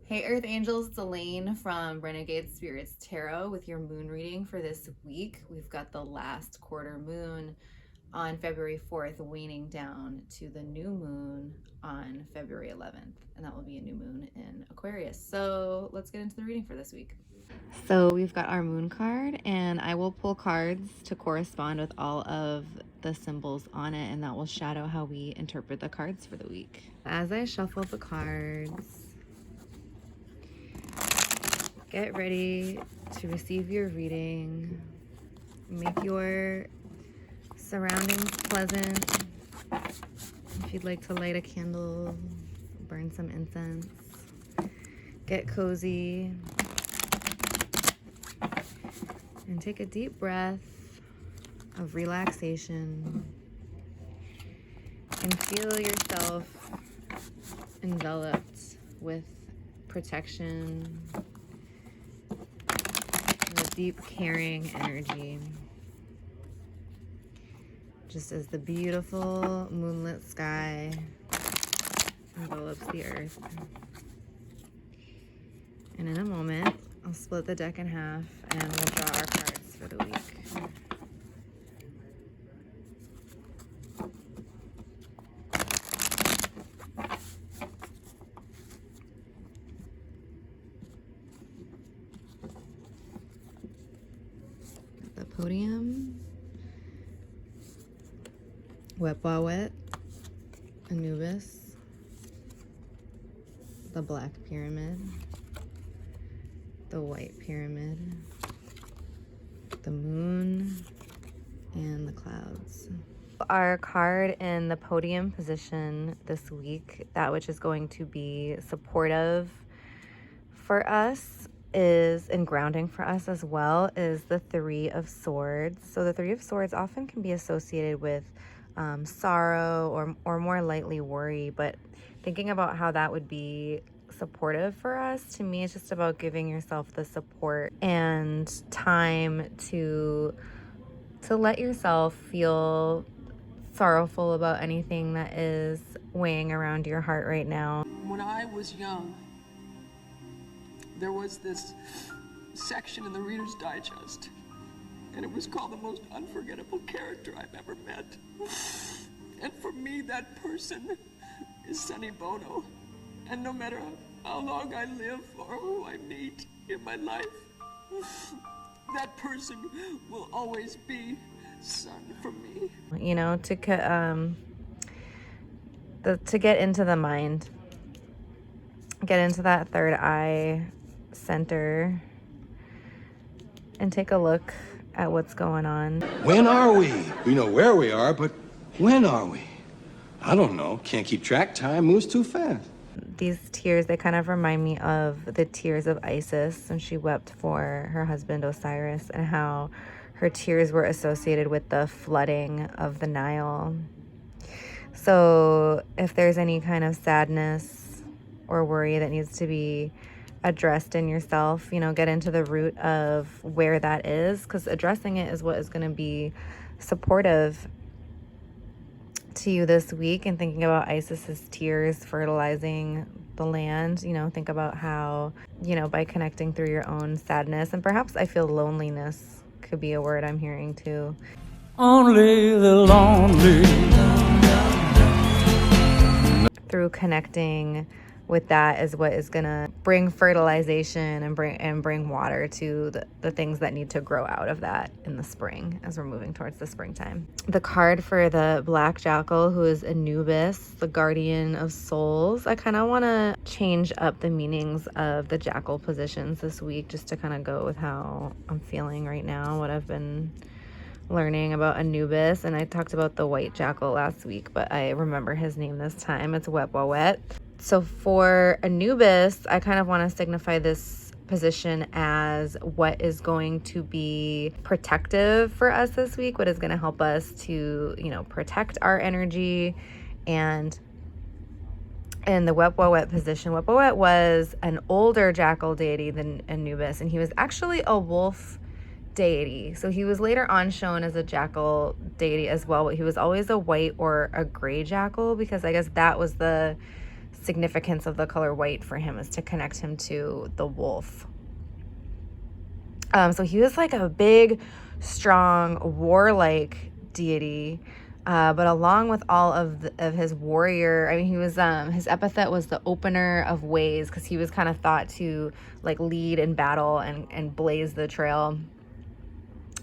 Hey Earth Angels, it's Elaine from Renegade Spirits Tarot with your moon reading for this week. We've got the last quarter moon on February 4th waning down to the new moon on February 11th, and that will be a new moon in Aquarius. So let's get into the reading for this week. So we've got our moon card, and I will pull cards to correspond with all of the symbols on it, and that will shadow how we interpret the cards for the week. As I shuffle the cards, get ready to receive your reading. Make your surroundings pleasant. If you'd like to light a candle, burn some incense, get cozy, and take a deep breath of relaxation and feel yourself enveloped with protection, a deep caring energy, just as the beautiful moonlit sky envelops the earth. And in a moment, I'll split the deck in half and we'll draw our cards for the week. The podium, Wet Ba Wet, Anubis, the Black Pyramid, the White Pyramid, the Moon, and the Clouds. Our card in the podium position this week, that which is going to be supportive for us is, and grounding for us as well, is the Three of Swords. So the Three of Swords often can be associated with sorrow or more lightly worry, but thinking about how that would be supportive for us, to me it's just about giving yourself the support and time to let yourself feel sorrowful about anything that is weighing around your heart right now. When I was young, there was this section in the Reader's Digest, and it was called The Most Unforgettable Character I've Ever Met. And for me, that person is Sonny Bono. And no matter how long I live or who I meet in my life, that person will always be Son for me. You know, to get into the mind, get into that third eye center, and take a look at what's going on. When are we? We know where we are, but when are we? I don't know. Can't keep track. Time moves too fast. These tears, they kind of remind me of the tears of Isis when she wept for her husband Osiris, and how her tears were associated with the flooding of the Nile. So if there's any kind of sadness or worry that needs to be addressed in yourself, you know, get into the root of where that is, because addressing it is what is going to be supportive to you this week. And thinking about Isis's tears fertilizing the land, you know, think about how, you know, by connecting through your own sadness, and perhaps I feel loneliness could be a word I'm hearing too. Only the lonely. Through connecting with that is what is gonna bring fertilization and bring water to the things that need to grow out of that in the spring, as we're moving towards the springtime. The card for the Black Jackal, who is Anubis, the guardian of souls. I kind of want to change up the meanings of the jackal positions this week, just to kind of go with how I'm feeling right now, what I've been learning about Anubis. And I talked about the white jackal last week, but I remember his name this time. It's Wet Ba Wet. So for Anubis, I kind of want to signify this position as what is going to be protective for us this week, what is going to help us to, you know, protect our energy. And in the Wet Ba Wet position, Wet Ba Wet was an older jackal deity than Anubis, and he was actually a wolf deity. So he was later on shown as a jackal deity as well, but he was always a white or a gray jackal, because I guess that was the significance of the color white for him is to connect him to the wolf. So he was like a big, strong, warlike deity. But along with all of his warrior, I mean, he was his epithet was the opener of ways, because he was kind of thought to like lead in battle and blaze the trail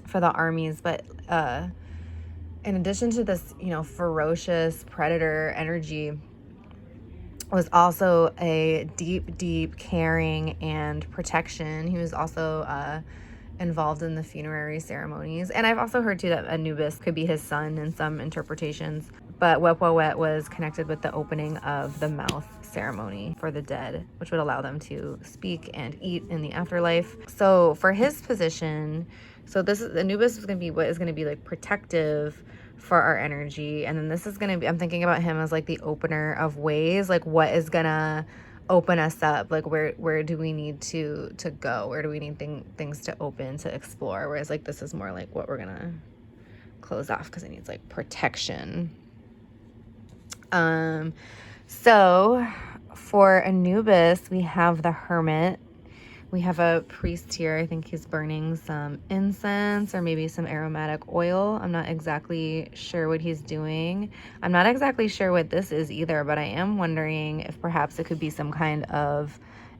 for the armies. But in addition to this, ferocious predator energy, was also a deep caring and protection. He was also involved in the funerary ceremonies. And I've also heard too that Anubis could be his son in some interpretations. But Wepwawet was connected with the opening of the mouth ceremony for the dead, which would allow them to speak and eat in the afterlife. So for his position, Anubis is going to be what is going to be like protective for our energy. And then this is going to be, I'm thinking about him as like the opener of ways, like what is going to open us up, like where do we need to go, where do we need things to open, to explore, whereas like this is more like what we're gonna close off because it needs like protection. So for Anubis, we have the Hermit. We have a priest here. I think he's burning some incense or maybe some aromatic oil. I'm not exactly sure what he's doing. I'm not exactly sure what this is either, but I am wondering if perhaps it could be some kind of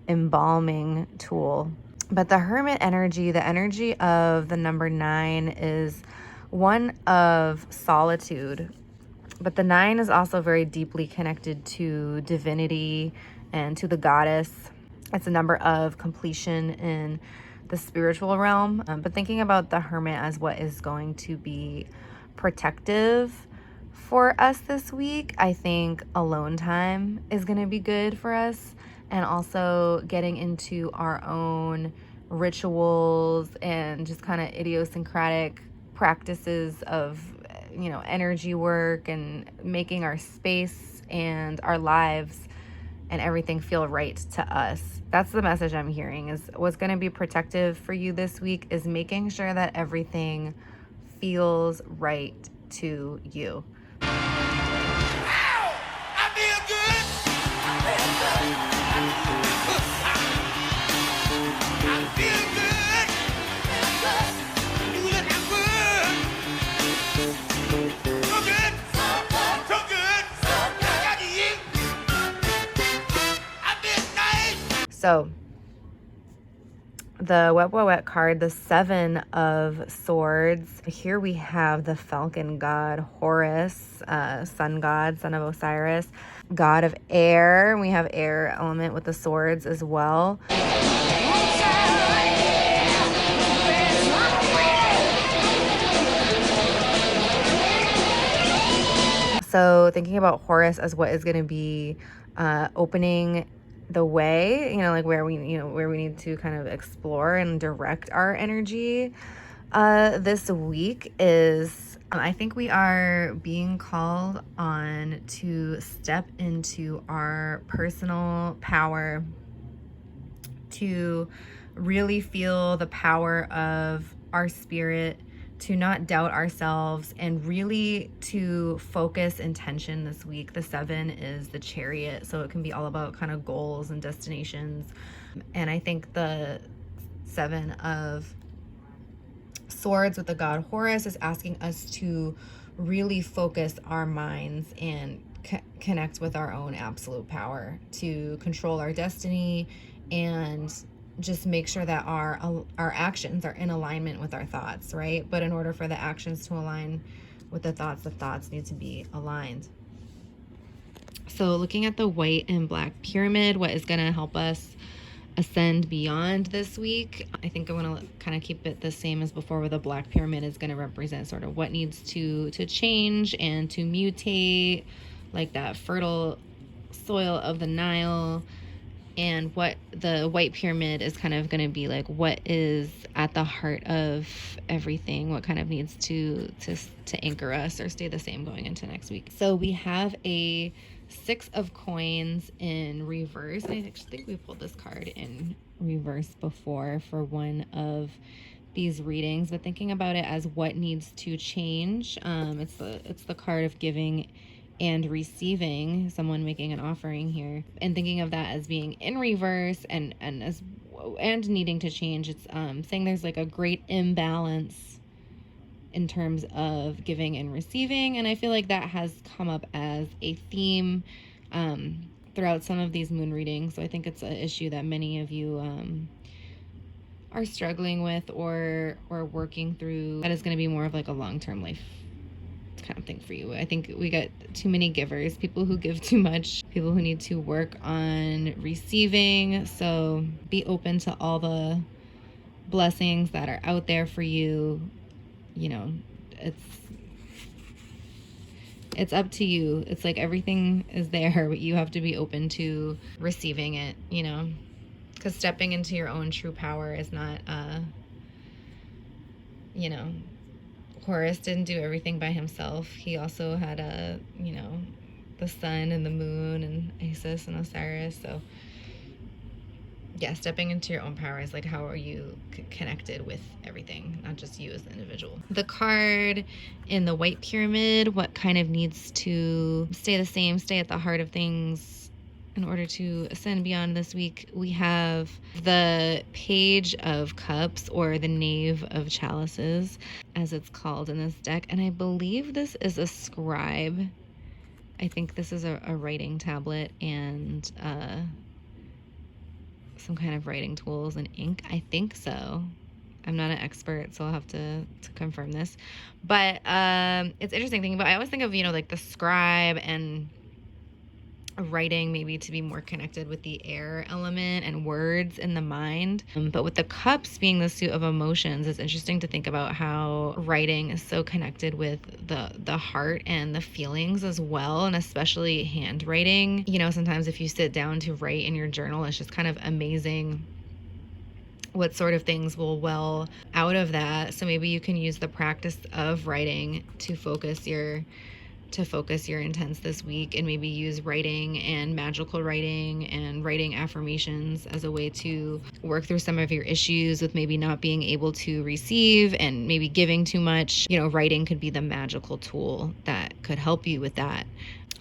embalming tool. But the Hermit energy, the energy of the number 9, is one of solitude. But the 9 is also very deeply connected to divinity and to the goddess. It's a number of completion in the spiritual realm. But thinking about the Hermit as what is going to be protective for us this week, I think alone time is going to be good for us. And also getting into our own rituals and just kind of idiosyncratic practices of, energy work and making our space and our lives and everything feel right to us. That's the message I'm hearing, is what's going to be protective for you this week is making sure that everything feels right to you. Ow! I feel good. I feel good. You looking good. So good. So good. I got to eat. I feel nice. So the Wepwawet card, the 7 of Swords. Here we have the falcon god Horus, sun god, son of Osiris, god of air. We have air element with the swords as well. So thinking about Horus as what is going to be opening the way, like where we need to kind of explore and direct our energy this week is, I think we are being called on to step into our personal power, to really feel the power of our spirit, to not doubt ourselves, and really to focus intention this week. The 7 is the Chariot, so it can be all about kind of goals and destinations. And I think the 7 of Swords with the god Horus is asking us to really focus our minds and connect with our own absolute power, to control our destiny and just make sure that our actions are in alignment with our thoughts, right? But in order for the actions to align with the thoughts need to be aligned. So looking at the white and black pyramid, what is going to help us ascend beyond this week? I think I'm going to kind of keep it the same as before, where the black pyramid is going to represent sort of what needs to change and to mutate, like that fertile soil of the Nile. And what the white pyramid is kind of going to be like, what is at the heart of everything, what kind of needs to anchor us or stay the same going into next week. So we have a 6 of coins in reverse. I actually think we pulled this card in reverse before for one of these readings, but thinking about it as what needs to change, it's the card of giving and receiving, someone making an offering here, and thinking of that as being in reverse and needing to change. It's saying there's like a great imbalance in terms of giving and receiving, and I feel like that has come up as a theme throughout some of these moon readings. So I think it's an issue that many of you are struggling with or working through. That is going to be more of like a long-term life kind of thing for you. I think we got too many givers, people who give too much, people who need to work on receiving. So be open to all the blessings that are out there for you. You know, it's up to you. It's like everything is there, but you have to be open to receiving it, you know, because stepping into your own true power is not, you know, Horus didn't do everything by himself. He also had the sun and the moon and Isis and Osiris. So yeah, stepping into your own power is like, how are you connected with everything, not just you as the individual. The card in the white pyramid, what kind of needs to stay the same, stay at the heart of things in order to ascend beyond this week? We have the Page of Cups, or the Knave of Chalices, as it's called in this deck. And I believe this is a scribe. I think this is a writing tablet and some kind of writing tools and ink. I think so. I'm not an expert, so I'll have to confirm this. But it's interesting thinking about, I always think of, you know, like the scribe and writing maybe to be more connected with the air element and words in the mind. But with the cups being the suit of emotions, it's interesting to think about how writing is so connected with the heart and the feelings as well, and especially handwriting. You know, sometimes if you sit down to write in your journal, it's just kind of amazing what sort of things will well out of that. So maybe you can use the practice of writing to focus your intents this week, and maybe use writing and magical writing and writing affirmations as a way to work through some of your issues with maybe not being able to receive and maybe giving too much. You know, writing could be the magical tool that could help you with that.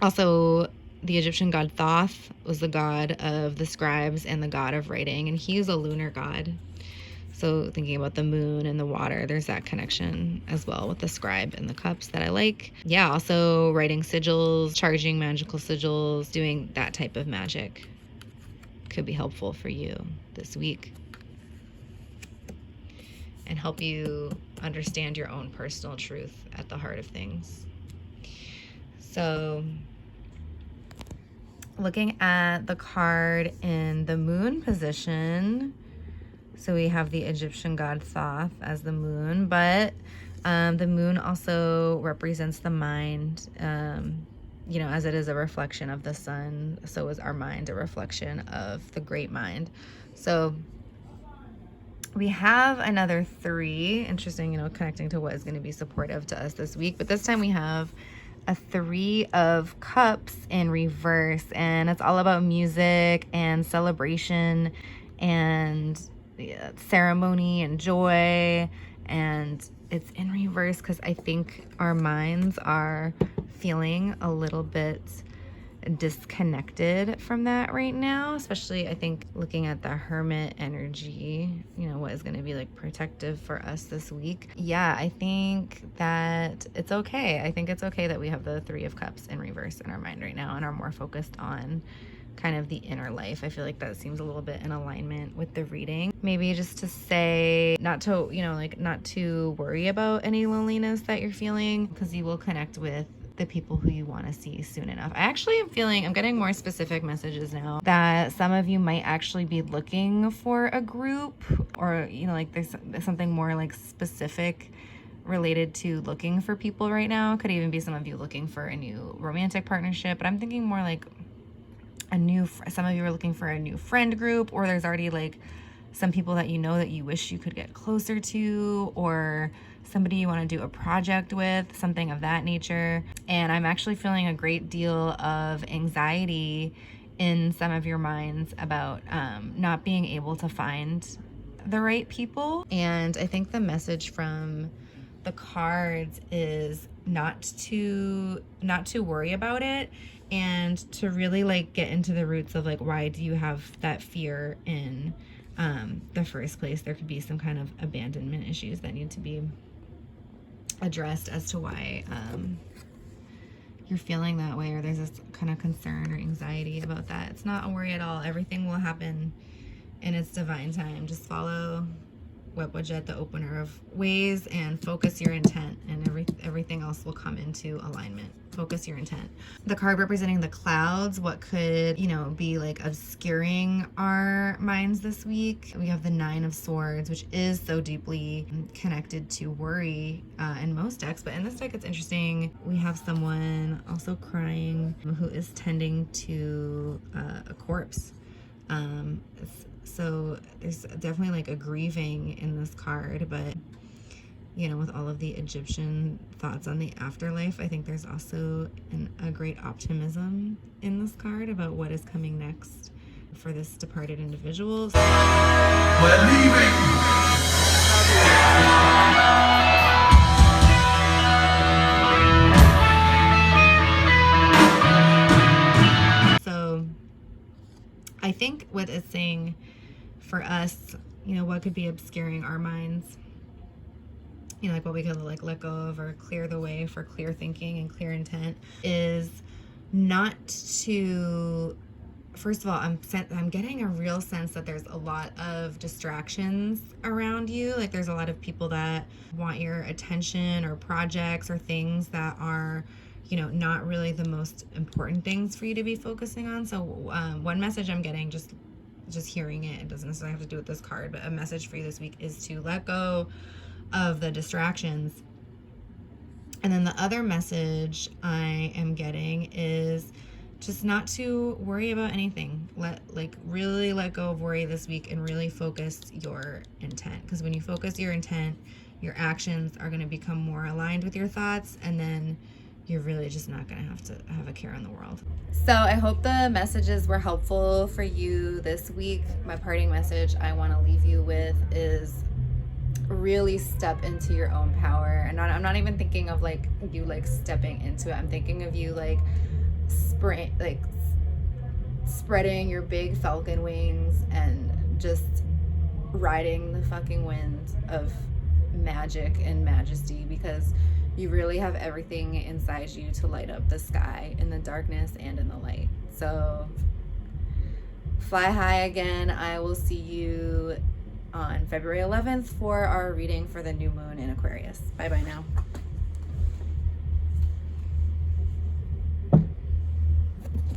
Also, the Egyptian god Thoth was the god of the scribes and the god of writing, and he's a lunar god. So thinking about the moon and the water, there's that connection as well with the scribe and the cups that I like. Yeah, also writing sigils, charging magical sigils, doing that type of magic could be helpful for you this week and help you understand your own personal truth at the heart of things. So looking at the card in the moon position, so we have the Egyptian god Thoth as the moon, but the moon also represents the mind, you know, as it is a reflection of the sun. So is our mind a reflection of the great mind. So we have another 3, interesting, you know, connecting to what is going to be supportive to us this week. But this time we have a 3 of Cups in reverse, and it's all about music and celebration and ceremony and joy, and it's in reverse because I think our minds are feeling a little bit disconnected from that right now, especially I think looking at the Hermit energy, you know, what is going to be like protective for us this week. Yeah, I think that it's okay. I think it's okay that we have the 3 of Cups in reverse in our mind right now and are more focused on kind of the inner life. I feel like that seems a little bit in alignment with the reading. Maybe just to say not to, you know, like not to worry about any loneliness that you're feeling, because you will connect with the people who you want to see soon enough. I actually am feeling, I'm getting more specific messages now that some of you might actually be looking for a group, or, you know, like there's something more like specific related to looking for people right now. Could even be some of you looking for a new romantic partnership, but I'm thinking more like some of you are looking for a new friend group, or there's already like some people that you know that you wish you could get closer to, or somebody you want to do a project with, something of that nature. And I'm actually feeling a great deal of anxiety in some of your minds about not being able to find the right people. And I think the message from the cards is not to worry about it, and to really like get into the roots of like, why do you have that fear in the first place? There could be some kind of abandonment issues that need to be addressed as to why you're feeling that way, or there's this kind of concern or anxiety about that. It's not a worry at all. Everything will happen in its divine time. Just follow Webwajet, the opener of ways, and focus your intent, and everything else will come into alignment. Focus your intent. The card representing the clouds, what could, you know, be like obscuring our minds this week. We have the 9 of Swords, which is so deeply connected to worry in most decks, but in this deck it's interesting. We have someone also crying who is tending to a corpse. So there's definitely like a grieving in this card, but you know, with all of the Egyptian thoughts on the afterlife, I think there's also a great optimism in this card about what is coming next for this departed individual. We're leaving. So I think what it's saying for us, you know, what could be obscuring our minds, you know, like what we could like let go of or clear the way for clear thinking and clear intent, is not to, first of all, I'm getting a real sense that there's a lot of distractions around you. Like there's a lot of people that want your attention, or projects or things that are, you know, not really the most important things for you to be focusing on. So one message I'm getting, just hearing it doesn't necessarily have to do with this card, but a message for you this week is to let go of the distractions. And then the other message I am getting is just not to worry about anything. Really let go of worry this week and really focus your intent, because when you focus your intent, your actions are going to become more aligned with your thoughts, and then you're really just not going to have a care in the world. So I hope the messages were helpful for you this week. My parting message I want to leave you with is really step into your own power. And I'm not even thinking of like you like stepping into it. I'm thinking of you like spreading your big falcon wings and just riding the fucking wind of magic and majesty, because you really have everything inside you to light up the sky in the darkness and in the light. So fly high again. I will see you on February 11th for our reading for the new moon in Aquarius. Bye bye now.